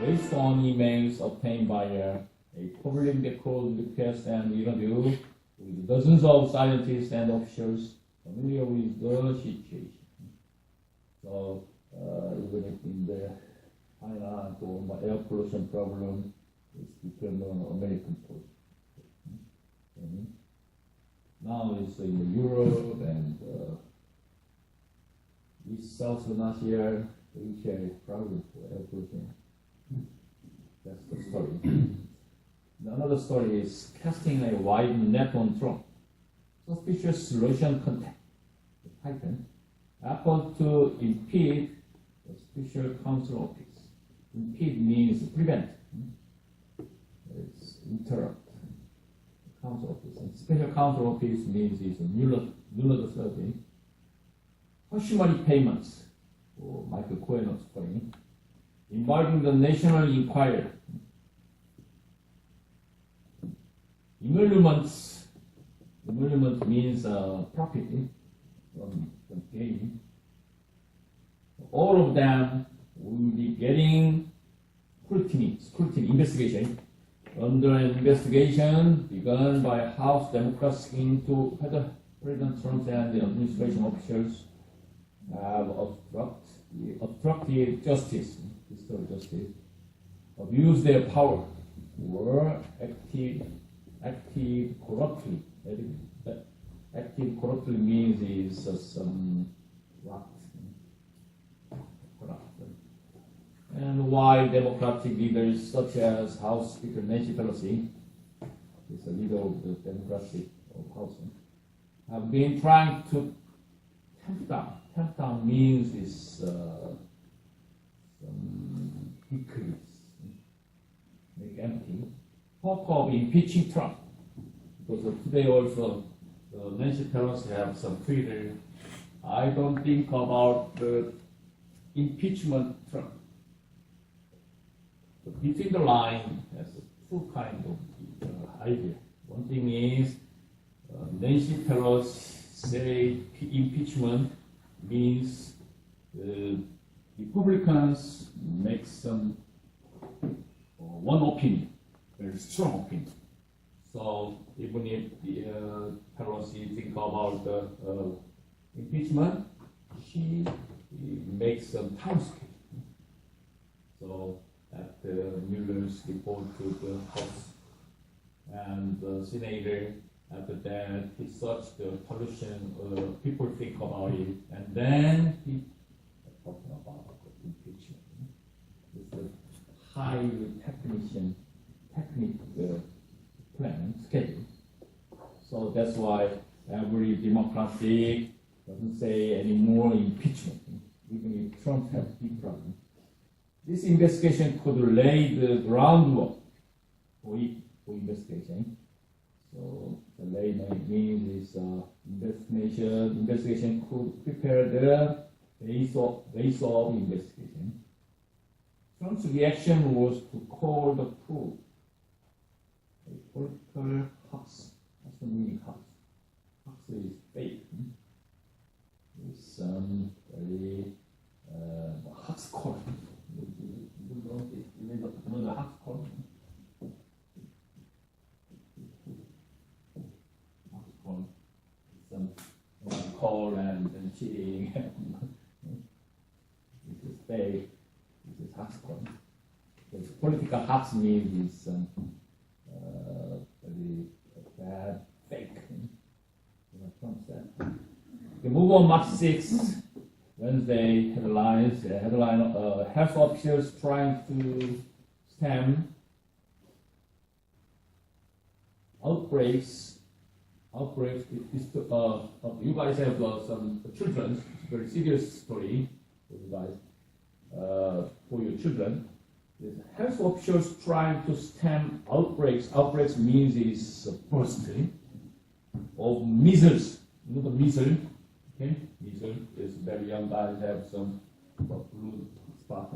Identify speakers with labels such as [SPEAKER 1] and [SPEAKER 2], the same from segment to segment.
[SPEAKER 1] based on emails obtained by a public request and interview with dozens of scientists and officials familiar with the situation. So, even if in the China air pollution problem, it's become an American problem. Okay. Now it's in Europe and East South Asia, Asia is problem for air pollution. That's the story. Another story is casting a wide net on Trump. Suspicious Russian contact. The Titan. Effort to impede the special counsel office. Impede means prevent. It's interrupt. Counsel office. And special counsel office means it's a Mueller survey. Hush money payments for Michael Cohen story. Inviting the national inquiry. Emolument means profit from gain. All of them will be getting scrutiny, investigation. Under an investigation begun by House Democrats into whether President Trump and the administration officials have obstructed justice, abused their power, or acted corruptly. Active corruptly means is some corrupt. And why Democratic leaders such as House Speaker Nancy Pelosi, is the leader of the Democratic House, have been trying to tamp down. Tamp down means is some decrease, make empty. Talk of impeaching Trump. Because today also Nancy Pelosi have some Twitter. I don't think about the impeachment Trump. But between the line, has two kinds of idea. One thing is Nancy Pelosi say impeachment means Republicans make some one opinion, very strong opinion. So even if Pelosi think about the impeachment, she makes some time scale. So at Mueller's report to the House and the Senator, after that he searched the pollution, people think about it, and then he talking about the impeachment. It's a high technical plan, schedule. So that's why every Democratic doesn't say any more impeachment, even if Trump has big problem. This investigation could lay the groundwork for investigation. So the layman means is investigation could prepare the base of investigation. Trump's reaction was to call the proof a political hoax. That's the meaning hoax. Hoax is fake. It's very hoax call. You know the hoax call? Hoax call. Some call and cheating. This is fake. This is hoax call. Because political hoax means is very bad, fake. Trump said. We move on March 6th, Wednesday headlines. Headline: health officials trying to stem outbreaks. You guys have some children. It's a very serious story for you guys, for your children. Health officials trying to stem outbreaks. Outbreaks means is bursting of measles. You know the measles? Okay? Measles is very young guys have some blue spot.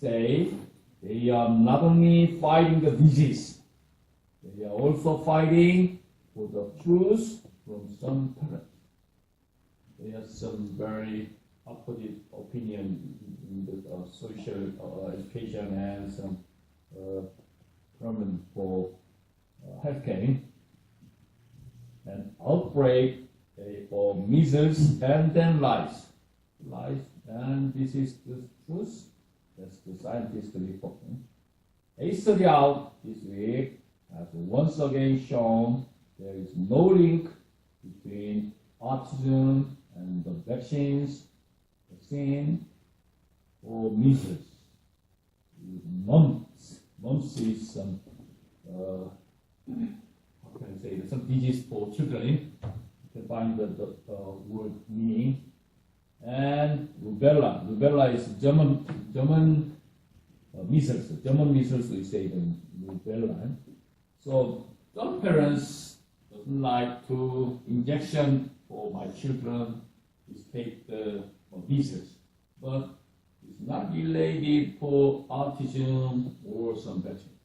[SPEAKER 1] Say they are not only fighting the disease, they are also fighting for the truth from some parents. There are some very opposite opinion in the social education and some problem for healthcare. And outbreak or measles and then lies. And this is the truth. That's the scientists reporting. A study out this week has once again shown there is no link between autism and the vaccine or measles. Mumps is some how can I say, some disease for children. You can find the word meaning. And rubella. Rubella is German measles. German measles, we say the rubella. So some parents doesn't like to injection for my children to take the measles, but it's not related for autism or some vaccine.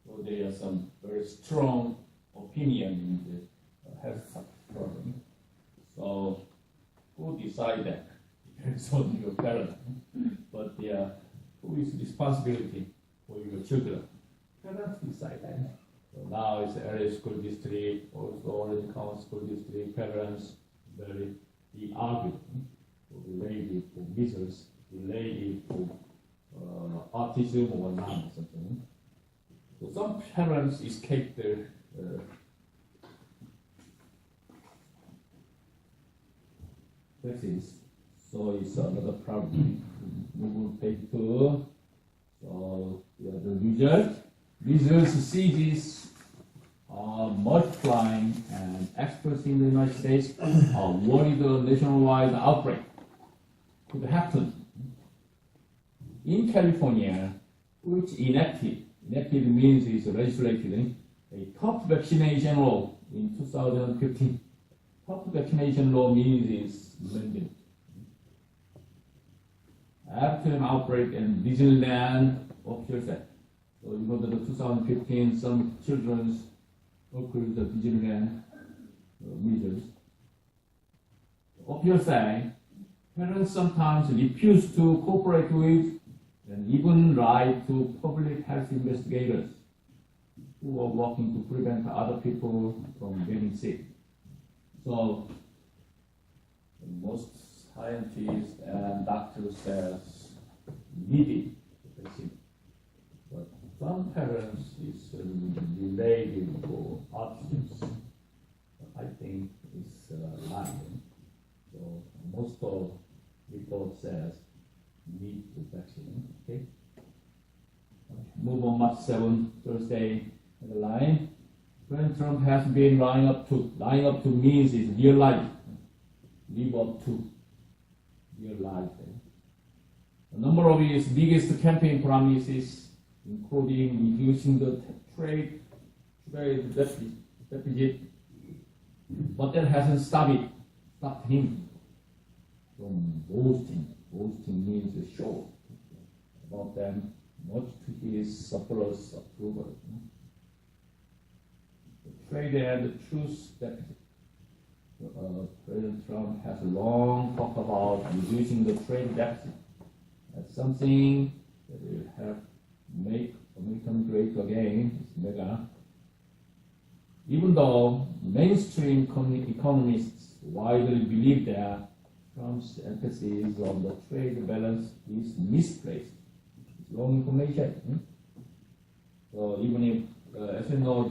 [SPEAKER 1] So there are some very strong opinion in the health problem. So who decide that? Depends on your parents. But who is responsibility for your children? Parents decide that. So now it's area school district, also Orange County School District, parents very arguing related for measles, related for autism or not or something. So some parents escape their vaccines, so it's another problem. Move on page 2. So the result. Measles diseases are multiplying, and experts in the United States are worried a nationwide outbreak could happen. In California, which enacted means is legislated a top vaccination law in 2015. Top vaccination law means is amended. After an outbreak in Disneyland, officials said, so you know that in 2015 some children occurred the Disneyland measles. Officials say parents sometimes refuse to cooperate with and even lie to public health investigators who are working to prevent other people from getting sick. So most scientists and doctors says needed the vaccine. But some parents is related for autism. I think it's lying. So most of report says need the vaccine. Okay. Move on March 7th, Thursday, the line. President Trump has been lying up to means is real life. Live up to real life. A number of his biggest campaign promises, including reducing the trade deficit, but that hasn't stopped him from boasting. Boasting means show about them, much to his surplus approval. The trade and the truth deficit. President Trump has long talked about reducing the trade deficit as something that will help make America great again. It's mega. Even though mainstream economists widely believe that Trump's emphasis on the trade balance is misplaced. It's wrong information. So even if, as you know,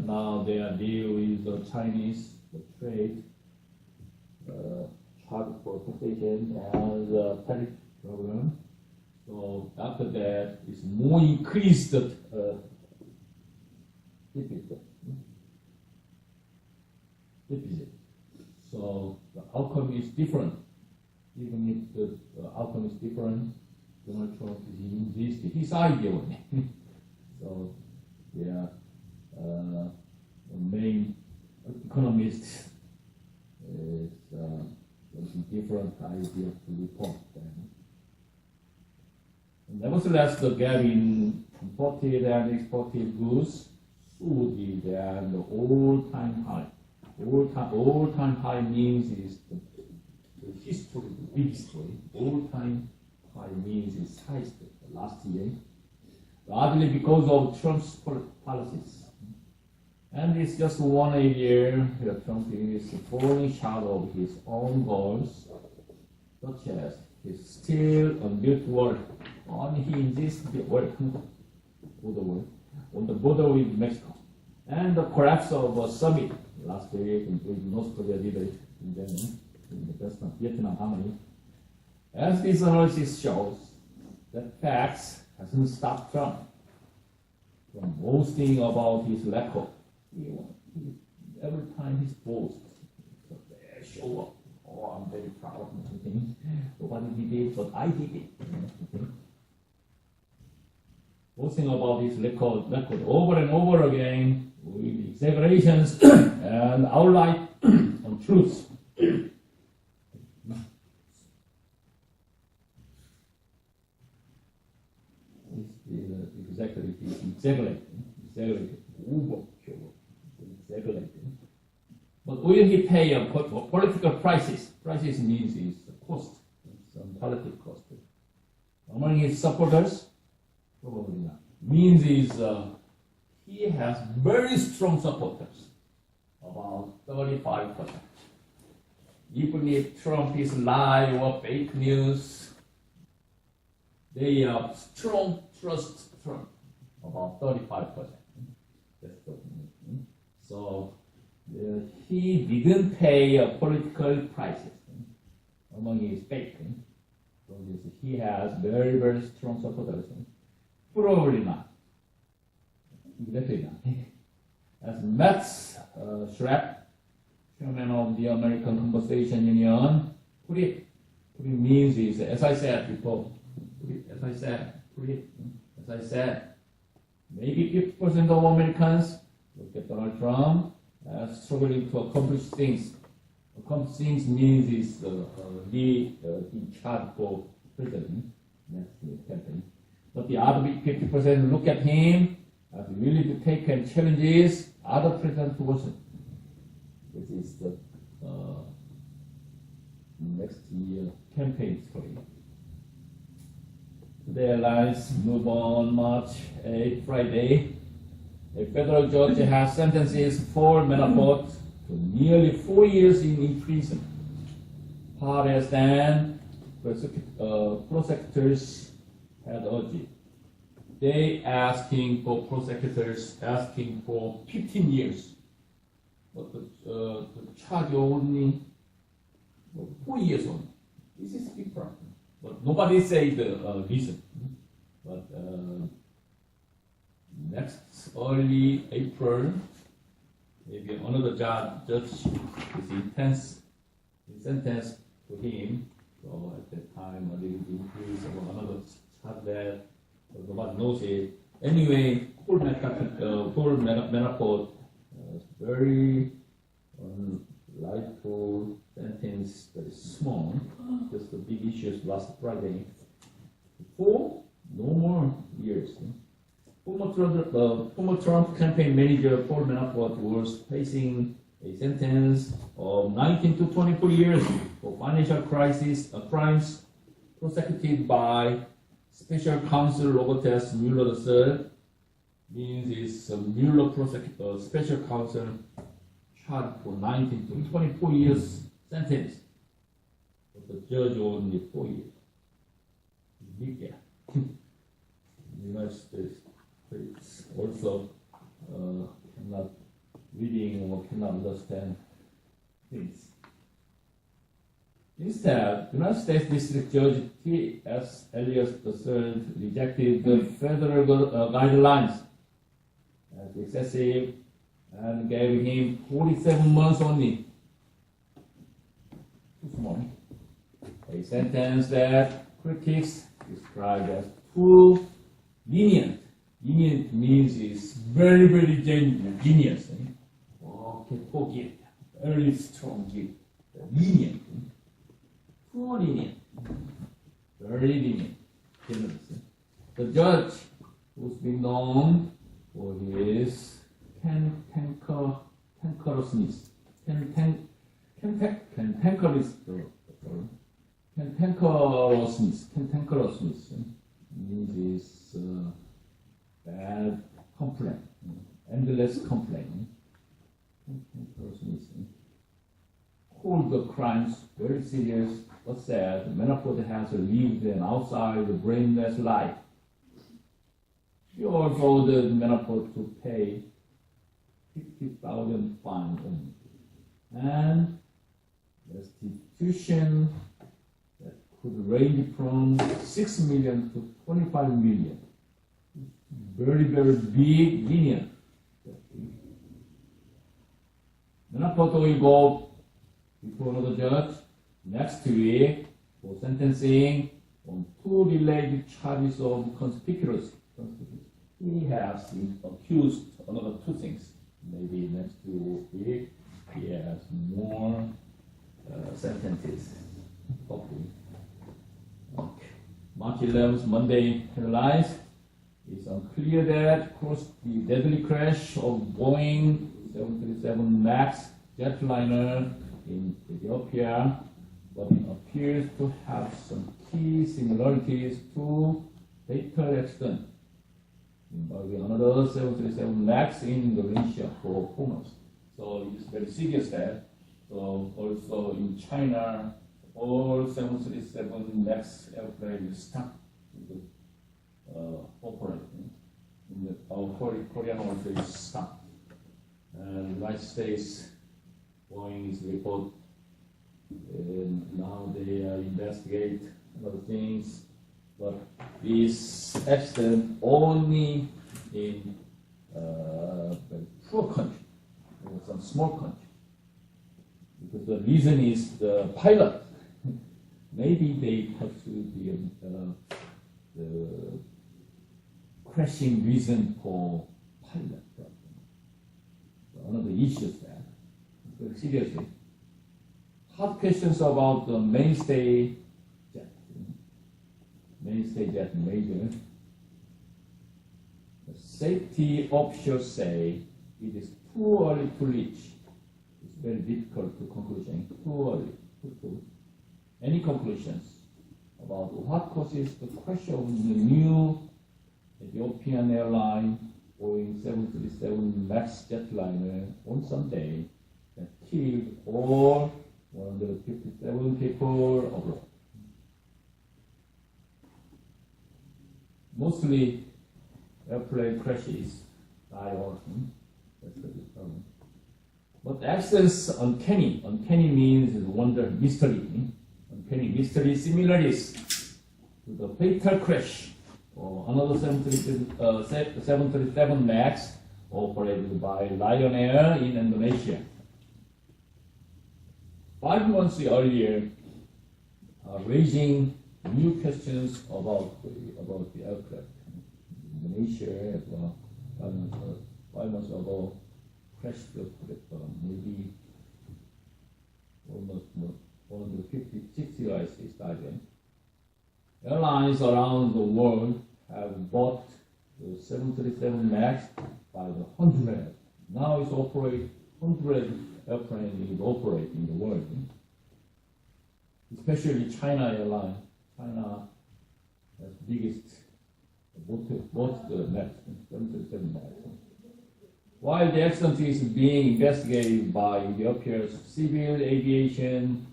[SPEAKER 1] now their deal with the Chinese, the trade, charge for taxation and the tariff program. So after that, it's more increased deficit. So the outcome is different. Even if the outcome is different, Donald Trump is his idea. So yeah, the main economist is a different idea to report them. Nevertheless, the gap in imported and exported goods should be the all-time high. All-time high means is the big story. All-time high means is highest last year, largely because of Trump's policies. And it's just 1 year that Trump is falling short of his own goals, such as his still unbuilt wall, and he insists the work on the border with Mexico, and the collapse of a summit last week with North Korea leader in the Vietnam harmony. As this analysis shows, that facts hasn't stopped Trump from boasting about his record. Every time he boasts, show up. Oh, I'm very proud of something. Nobody did it, but I did it. Boasting about his record over and over again with exaggerations and outright untruths. Exaggerated, exaggerating. But will he pay a political prices? Prices means is cost, some political cost. Among his supporters, probably not. Means is he has very strong supporters, about 35%. Even if Trump is lie or fake news, they have strong trust Trump, about 35%. That's the thing. So he didn't pay a political prices among his fake. So he has very, very strong supporters. Probably not. Definitely not. As Matt Schrapp, chairman of the American Conversation Union, put it means is, as I said before, maybe 50% of Americans look at Donald Trump as struggling to accomplish things. Accomplish things means is be in charge for president next campaign. But the other 50% look at him as willing to take and challenges other presidents to Washington. This is the next year campaign story. Today, let's move on March 8, Friday. A federal judge has sentences for Manafort to nearly 4 years in prison. Harder than prosecutors had urged. They prosecutors asking for 15 years. But the charge only 4 years only. This is big problem. But nobody said the reason. But next early April, maybe another judge is sentenced to him. So at that time, a little increase or another charge that nobody knows it. Anyway, Paul Manafort very lightful sentence, very small, just the big issues last Friday. 4 no more years. Former Trump campaign manager Paul Manafort was facing a sentence of 19 to 24 years for financial crimes prosecuted by Special Counsel Robert Mueller III. Means is Mueller prosecutor, Special Counsel charged for 19 to 24 years sentence. But the judge only 4 years. Big gap. The United States also cannot reading or cannot understand things. Instead, United States District Judge T.S. Elias III rejected the federal guidelines as excessive and gave him 47 months only. Too small. A sentence that critics describe as too lenient. Lenient means is very, very genius. Okay, forgive. Very strong gift. Lenient. Too lenient. Very lenient. Generous. The judge, who's been known for his cantankerousness, cantankerousness means bad complaint, endless complaint. Cantankerousness. Hold the crimes very serious but sad. Manafort has lived an outside brainless life. She also ordered Manafort to pay 50,000 fine only. And restitution that could range from 6 million to 25 million. Very, very big lenient. Manafort will go before another judge next week for sentencing on 2 related charges of conspiracy. He has been accused of another 2 things. Maybe next week he has more sentences. Hopefully. Okay. March 11th, Monday headlines. It's unclear that caused the deadly crash of Boeing 737 MAX jetliner in Ethiopia, but it appears to have some key similarities to fatal accident involving another 737 MAX in Indonesia for 4 months. So it's very serious that. So also in China, all 737 MAX airplanes stopped operating. Our Korean also is stopped. And United States, Boeing is report, and now they investigate other things. But this accident only in a poor country, or some small country. Because the reason is the pilot. Maybe they have to be the crashing reason for pilot problem. Another issue is that, very seriously. Hot questions about the mainstay jet major. The safety officials say it is too early to reach. It's very difficult to conclusion. Too early to any conclusions about what causes the crash of the new Ethiopian airline Boeing 737 MAX jetliner on Sunday that killed all 157 people abroad. Mostly airplane crashes die often. That's the problem. But accidents uncanny. Uncanny means wonder, mystery. Uncanny mystery similarities to the fatal crash or another 737 MAX operated by Lion Air in Indonesia. 5 months earlier, raising new questions about the aircraft. Indonesia, 5 months ago, crashed maybe almost 150, 60 died. Airlines around the world have bought the 737 MAX by the 100. Now it's 100 airplanes is operating in the world. Especially China Airline. China has the biggest, bought the MAX, 737 MAX. While the accident is being investigated by Ethiopia's civil aviation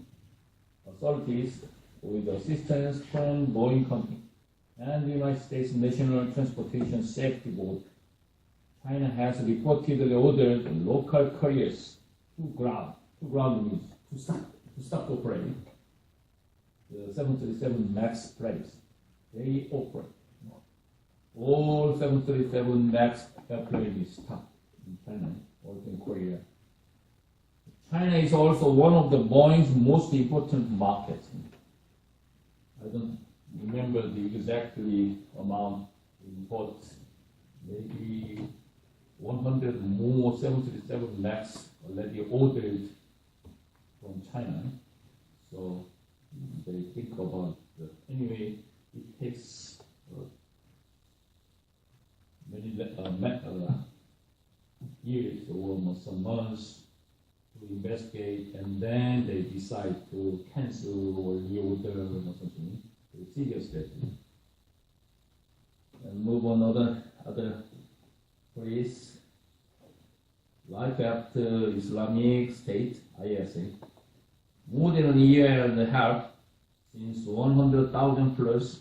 [SPEAKER 1] authorities with assistance from Boeing Company and the United States National Transportation Safety Board, China has reportedly ordered local carriers to ground means to stop operating the 737 MAX planes. They operate. All 737 MAX airplanes stopped in China, also in Korea. China is also one of the Boeing's most important markets. I don't remember the exactly amount in bought. Maybe 100 more 737 MAX already ordered from China. So they think about anyway, it takes many years or almost some months to investigate and then they decide to cancel or reorder or something. Serious that. And move on other place. Life after Islamic State, ISA. More than a year and a half since 100,000 plus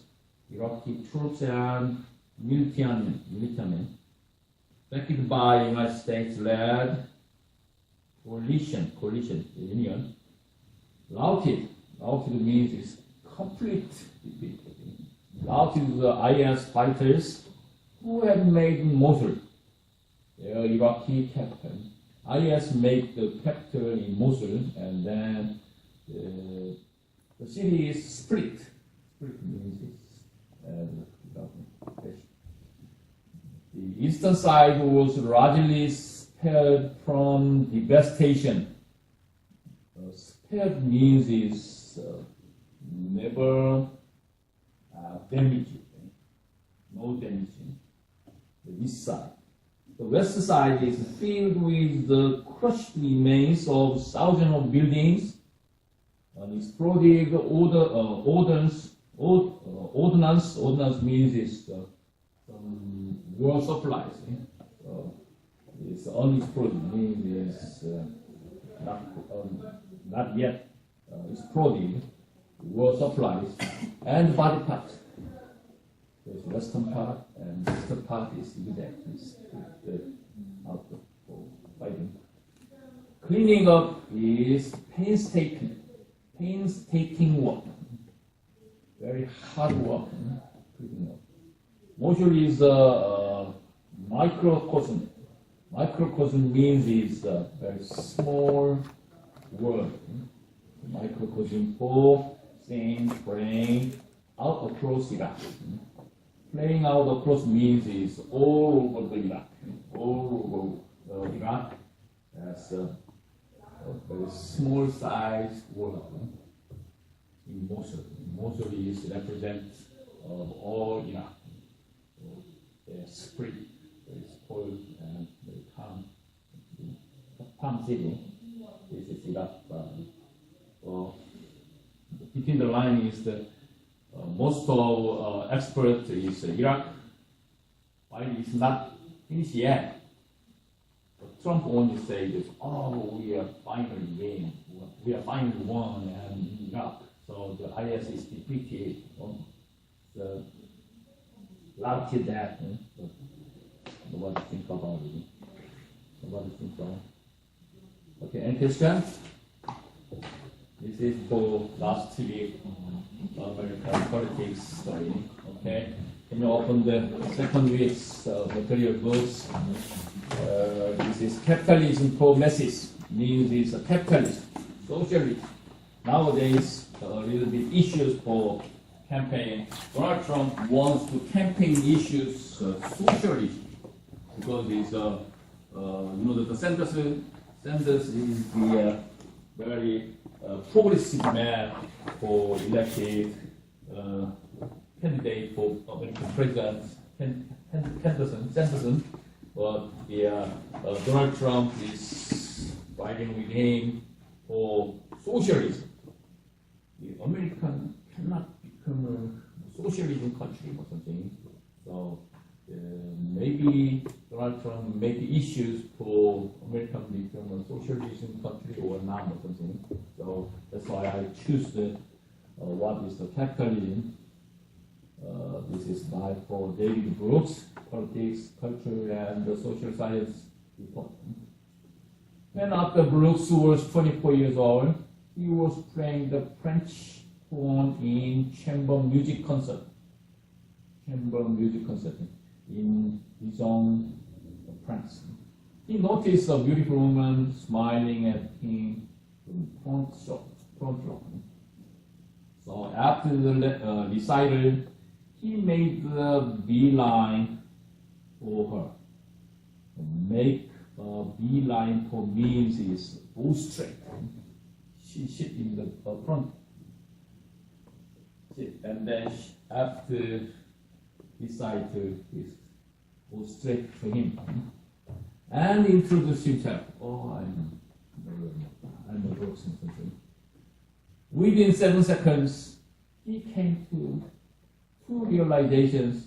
[SPEAKER 1] Iraqi troops and militiamen, backed by United States-led coalition union, routed means is complete defeat. Routed the IS fighters who had made Mosul their Iraqi capital. IS made the capital in Mosul, and then the city is split. Split means the eastern side was largely spared from devastation. Spared means is never damaged, no damage. The east side. The west side is filled with the crushed remains of thousands of buildings and exploded ordnance. Ordnance means is some war supplies. It's unexploded means is not yet exploded war supplies and body parts. There's western part and eastern part is out for fighting. Cleaning up is painstaking work. Very hard work. Cleaning up. Mosul is a microcosm. Microcosm means is a very small world. Microcosm for saying, praying out across Iraq. Playing out across means is all over the Iraq. All over Iraq. That's a very small size world in Mosul. Mosul is represents all Iraq. They're spread, very spoiled and very calm city. This is Iraq. Between the line is that most of experts is Iraq. While it's not finished yet, but Trump only says, "Oh, we are finally won, and Iraq." So the IS is defeated. The routed that. But nobody think about it. Nobody think about it. Okay, any question? This is for last week American politics story. Okay, can you open the second week's material books? This is capitalism for masses. Means it's a capitalist, socialist. Nowadays, a little bit issues for campaign. Donald Trump wants to campaign issues socialism because he's that the Sanders is the very progressive man for elected candidate for American president, Sanderson. But Donald Trump is fighting with him for socialism. The American cannot become a socialism country or something. So maybe Donald Trump make issues for American become a socialism country or not or something. So that's why I choose what is the capitalism. This is by for David Brooks, Politics, Culture, and the Social Science report. When after Brooks was 24 years old, he was playing the French horn in chamber music concert. In Dijon, France. He noticed a beautiful woman smiling at him in front row. So after the recital, he made the beeline for her. Make a beeline for means is go straight. She sit in the front. And then after recital, go straight to him and introduce himself. Oh, I'm a Brooks and something. Within 7 seconds, he came to two realizations.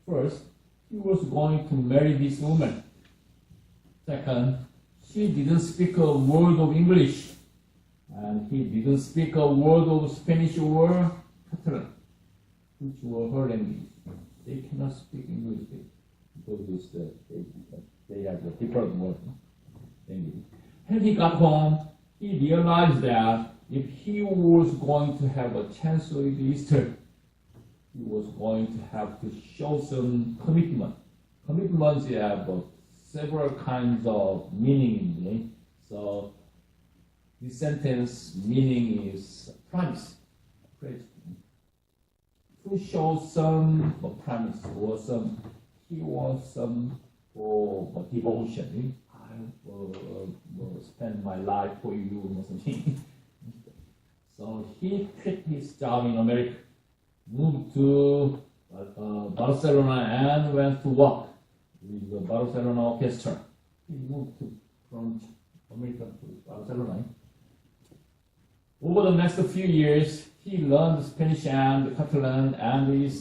[SPEAKER 1] First, he was going to marry this woman. Second, she didn't speak a word of English, and he didn't speak a word of Spanish or Catalan, which were her language. They cannot speak English because they have a different word language. When he got home, he realized that if he was going to have a chance with Easter, he was going to have to show some commitment. Commitments have several kinds of meaning in it. So this sentence meaning is promise. To show some promise or some, he wants some devotion. I will spend my life for you or something. So he quit his job in America, moved to Barcelona and went to work with the Barcelona Orchestra. He moved from America to Barcelona. Over the next few years, he learned Spanish and Catalan, and he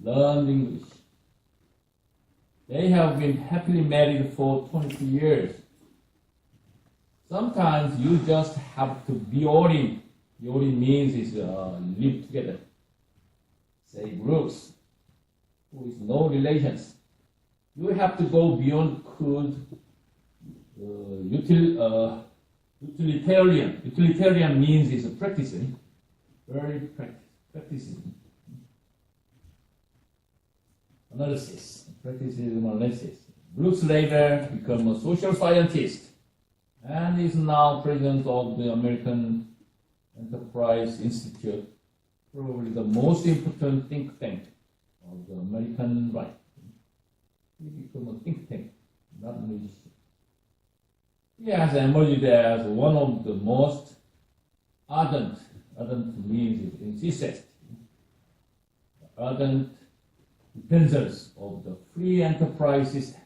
[SPEAKER 1] learned English. They have been happily married for 20 years. Sometimes you just have to be ordinary. Yorin means is live together. Say groups, who is no relations. You have to go beyond good utilitarian. Utilitarian means is practicing, very practicing. Analysis, practicing analysis. Brooks later became a social scientist and is now president of the American Enterprise Institute, probably the most important think tank of the American right. He became a think tank, not a musician. He has emerged as one of the most ardent means insist, ardent defenders of the free enterprise system.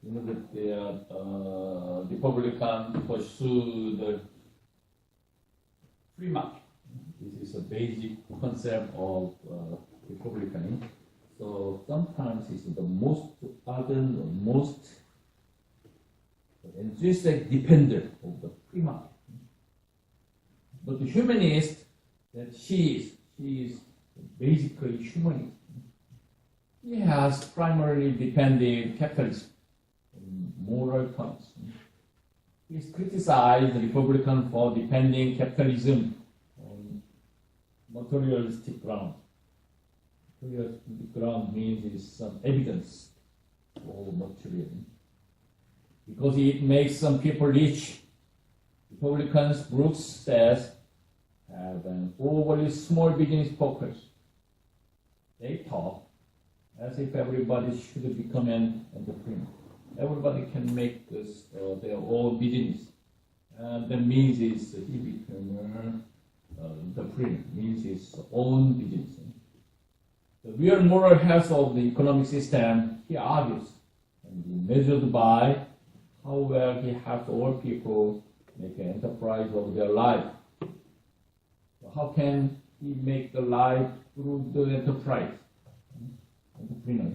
[SPEAKER 1] You know that the Republicans pursue the free market. This is a basic concept of Republicanism. So sometimes it's the most ardent, the most enthusiastic defender of the free market. But the humanist, that she is basically humanist. He has primarily defended capitalism in moral terms. He's criticized the Republican for defending capitalism on materialistic ground. Materialistic ground means is some evidence for materialism. Because it makes some people rich. Republicans, Brooks says, have an overly small business focus. They talk as if everybody should become an entrepreneur. Everybody can make this their own business. And that means is he became an entrepreneur, means his own business. The real moral health of the economic system, he argues, can be measured by how well he helps all people make an enterprise of their life. So how can he make the life through the enterprise? Entrepreneur.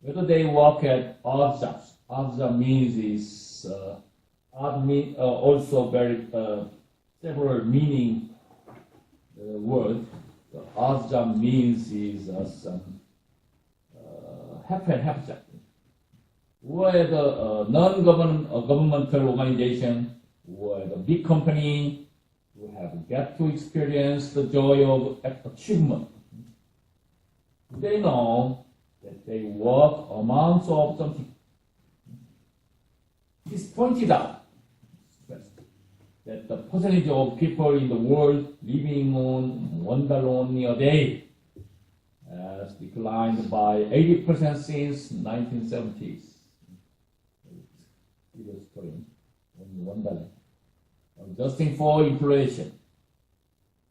[SPEAKER 1] Whether they work at odd jobs. Odd job means is odd mean also very several meaning word. The odd job means is some half and half job. Whether non-governmental organization or the big company who have got to experience the joy of achievement. They know that they work amounts of something. It's pointed out that the percentage of people in the world living on $1 only a day has declined by 80% since 1970s. Only $1. Adjusting for inflation.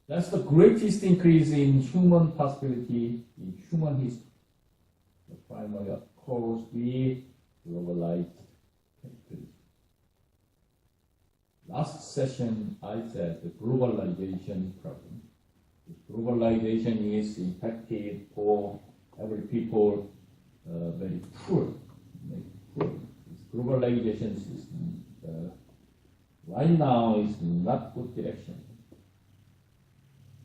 [SPEAKER 1] That's the greatest increase in human prosperity in human history. The primary, of course, be globalized capitalism. last session I said the globalization problem. Globalization is impacted for every people very poor. Globalization is right now is not good direction.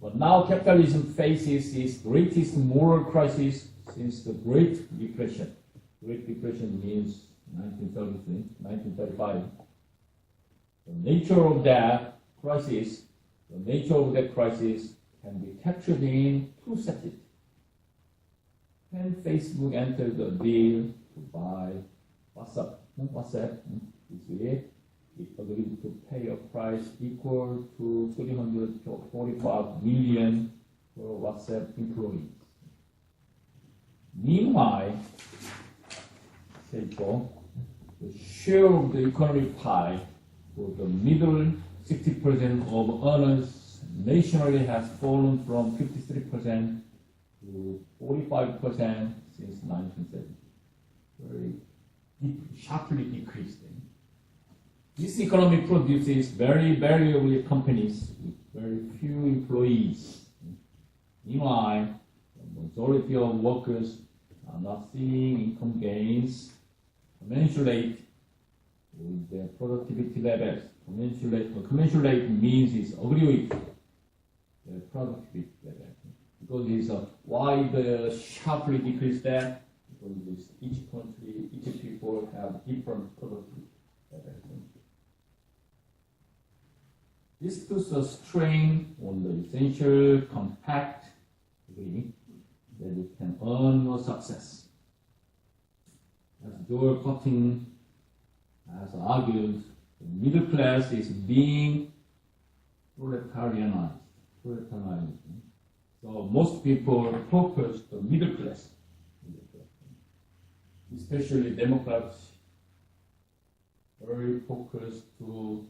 [SPEAKER 1] But now capitalism faces its greatest moral crisis since the Great Depression. Great Depression means 1933, 1935. The nature of that crisis can be captured in two sentences. When Facebook entered the deal to buy WhatsApp this way, it agreed to pay a price equal to 345 million for WhatsApp employees. Meanwhile, the share of the economic pie for the middle 60% of earners nationally has fallen from 53% to 45% since 1970. Very sharply decreased. This economy produces very variable companies with very few employees. Meanwhile, the majority of workers are not seeing income gains commensurate with their productivity levels. Commensurate means is agree with their productivity level. Because it's why the sharply decreased that? Because each country, each people have different productivity levels. This puts a strain on the essential compact degree that it can earn a success. As Joel Cotting has argued, the middle class is being proletarianized. So most people focus the middle class, especially Democrats, very focused to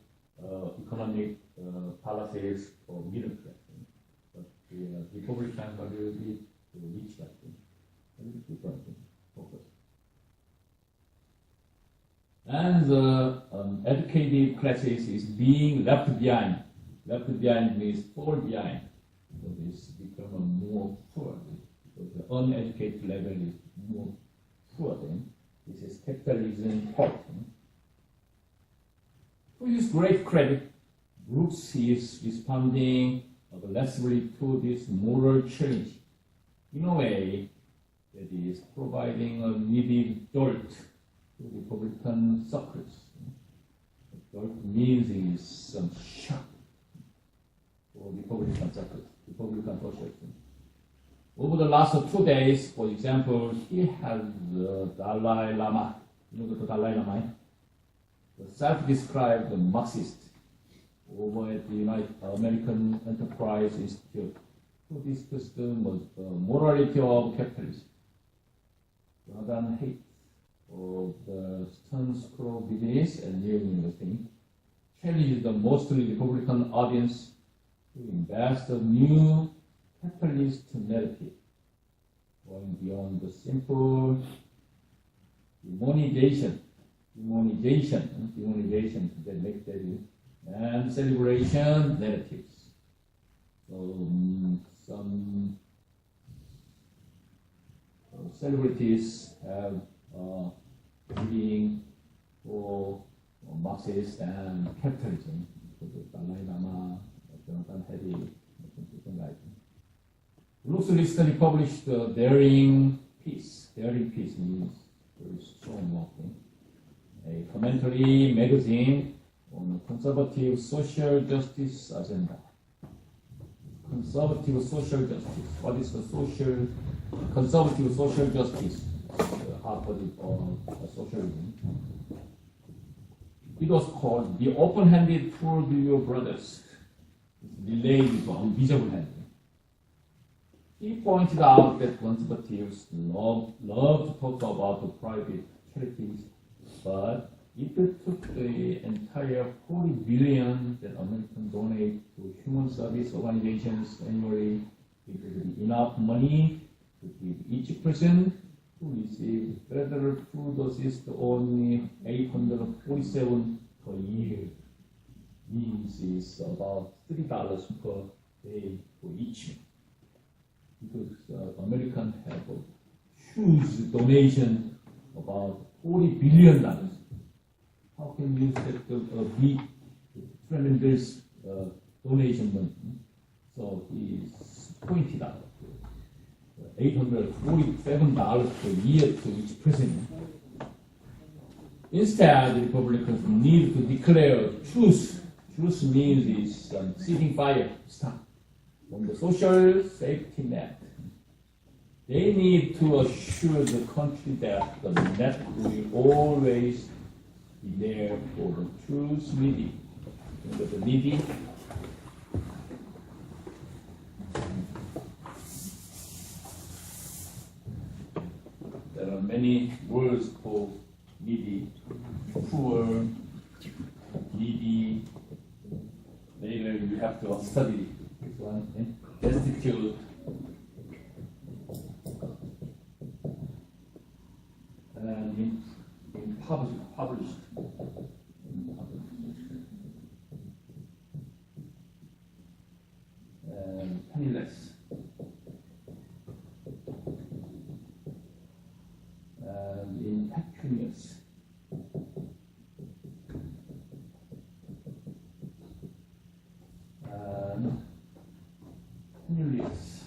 [SPEAKER 1] economic policies for middle class. But the Republicans are really rich class, a little different focus. And the educated classes is being left behind. Left behind means fall behind. So it's become more poor. Because the uneducated level is more poor then. This is capitalism fault. To his great credit, Brooks is responding aggressively to this moral challenge in a way that is providing a needed jolt to Republican circles. Jolt means is some shock for Republican circles, Republican socialism. Over the last 2 days, for example, he has the Dalai Lama. You know the Dalai Lama? The self-described Marxist over at the American Enterprise Institute to discuss the morality of capitalism rather than hate of the Stern School of Business at Yale University, challenges the mostly Republican audience to invest a new capitalist narrative going beyond the simple demonization that makes that and celebration narratives. So some celebrities have reading for Marxist and capitalism. So the Dalai Lama, Jonathan Harry, something like that. Brooks recently published Daring Peace. Daring Peace means very strong walking. A commentary magazine on conservative social justice agenda. Conservative social justice. What is the conservative social justice? Harvard socialism. It was called The Open-Handed Tour to Your Brothers. It's delayed to invisible hand. He pointed out that conservatives love to talk about the private charities, but if you took the entire $40 billion that Americans donate to human service organizations annually, it would be enough money to give each person who receives federal food assist only $847 per year. means is about $3 per day for each meal. Because American have a huge donation, about $40 billion. How can you set a big, tremendous donation money? So he's pointed out $847 per year to each president. Instead, the Republicans need to declare truce. Truce means is ceasing fire, stop, on the social safety net. They need to assure the country that the net will always be there for the truce needy. The needy. There are many words for needy, poor, needy. Later you have to study this one. Destitute. And impoverished. And penniless. And impecunious. And penniless.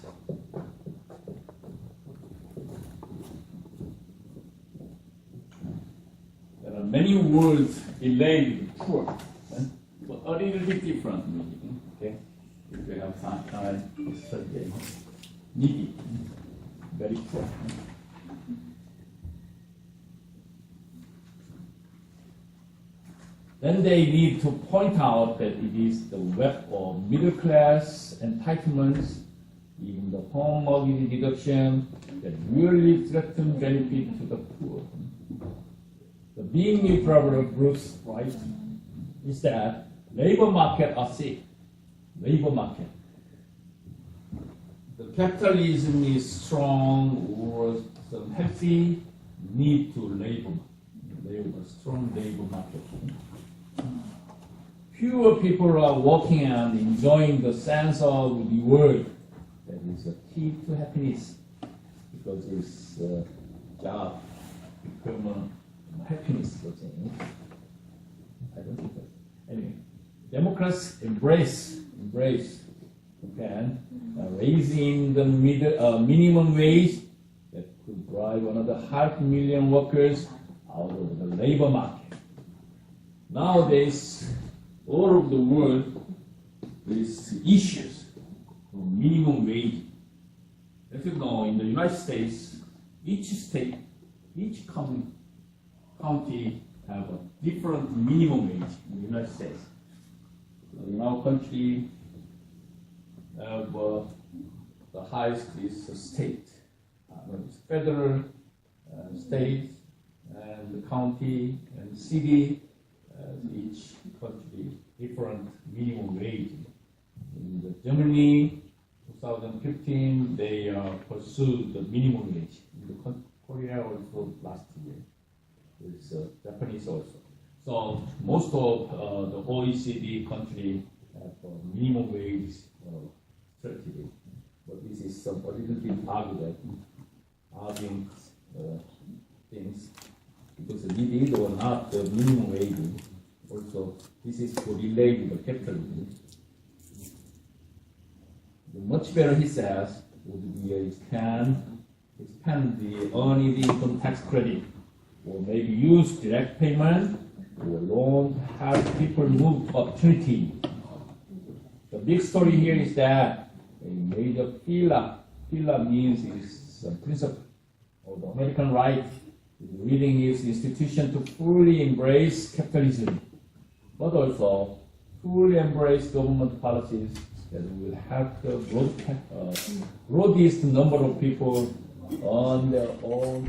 [SPEAKER 1] There are many words related to poor, but a little bit different meaning. Okay, if we have time to study needy, very poor. Then they need to point out that it is the web of middle class entitlements, even the home mortgage deduction, that really threaten benefit to the poor. The being new problem of Bruce, right, is that labor market are sick. Labor market. The capitalism is strong or healthy, need to labor, strong labor market. Fewer people are working and enjoying the sense of reward. That is a key to happiness, because it's job become happiness. I don't think that. Anyway, Democrats embrace, okay, raising the minimum wage that could drive another 500,000 workers out of the labor market. Nowadays, all over the world, there's issues for minimum wage. As you know, in the United States, each state, each county have a different minimum wage in the United States. So in our country, the highest is the state, federal, state, and the county and city. Each country different minimum wage. In Germany, 2015, they pursued the minimum wage. In Korea also last year. It's Japanese also. So most of the OECD country have minimum wage 30 days. But this is a little bit arguing things, because the needy or not the minimum wage. Also, this is to relate with the capitalism. Much better, he says, would be expand the earned income tax credit, or maybe use direct payment or loan to help people move to opportunity. The big story here is that a major pillar means is a principle of the American right, leading its institution to fully embrace capitalism, but also fully embrace government policies that will help the broadest number of people on their own.